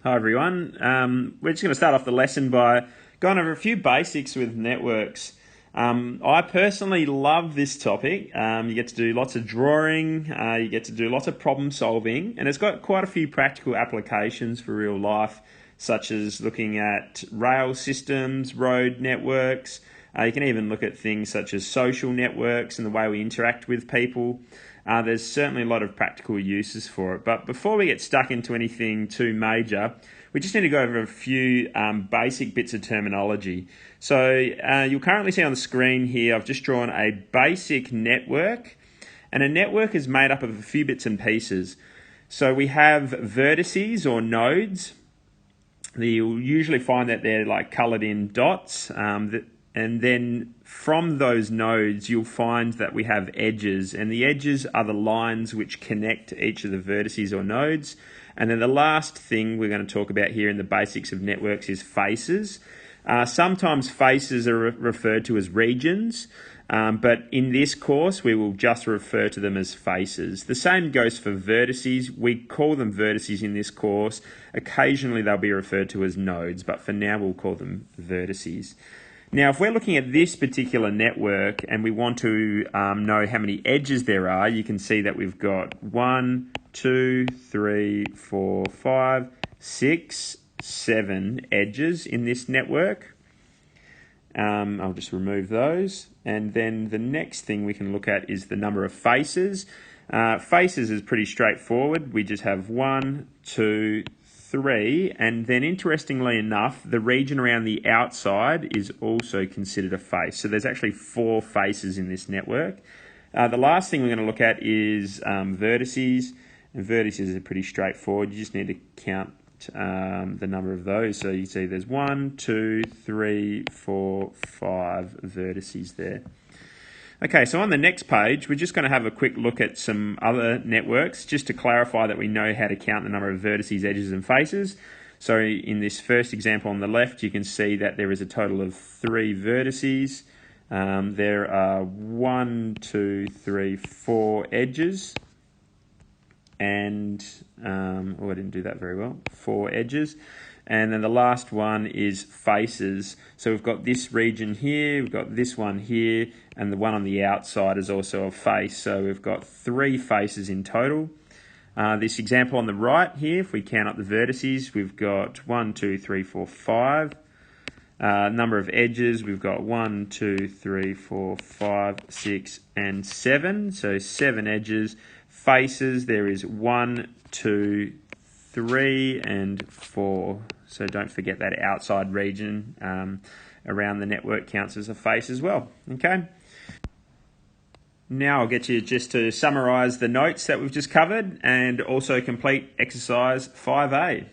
Hi everyone. We're just going to start off the lesson by going over a few basics with networks. I personally love this topic. You get to do lots of drawing, you get to do lots of problem solving, and it's got quite a few practical applications for real life, such as looking at rail systems, road networks. You can even look at things such as social networks and the way we interact with people. There's certainly a lot of practical uses for it. But before we get stuck into anything too major, we just need to go over a few basic bits of terminology. So you'll currently see on the screen here, I've just drawn a basic network. And a network is made up of a few bits and pieces. So we have vertices or nodes. You'll usually find that they're like coloured in dots. And then from those nodes, you'll find that we have edges, and the edges are the lines which connect each of the vertices or nodes. And then the last thing we're going to talk about here in the basics of networks is faces. Sometimes faces are referred to as regions, but in this course, we will just refer to them as faces. The same goes for vertices. We call them vertices in this course. Occasionally, they'll be referred to as nodes, but for now, we'll call them vertices. Now, if we're looking at this particular network and we want to know how many edges there are, you can see that we've got 1, 2, 3, 4, 5, 6, 7 edges in this network. I'll just remove those. And then the next thing we can look at is the number of faces. Faces is pretty straightforward. We just have 1, 2, 3, and then interestingly enough, the region around the outside is also considered a face. So there's actually 4 faces in this network. The last thing we're going to look at is vertices. And vertices are pretty straightforward. You just need to count the number of those. So you see there's 1, 2, 3, 4, 5 vertices there. Okay, so on the next page, we're just going to have a quick look at some other networks, just to clarify that we know how to count the number of vertices, edges, and faces. So in this first example on the left, you can see that there is a total of 3 vertices. There are 1, 2, 3, 4 edges. And, I didn't do that very well, 4 edges. And then the last one is faces. So we've got this region here, we've got this one here, and the one on the outside is also a face. So we've got 3 faces in total. This example on the right here, if we count up the vertices, we've got 1, 2, 3, 4, 5. Number of edges, we've got 1, 2, 3, 4, 5, 6, and 7. So 7 edges. Faces, there is 1, 2, 3, and 4. So don't forget that outside region around the network counts as a face as well. Okay. Now I'll get you just to summarise the notes that we've just covered and also complete exercise 5A.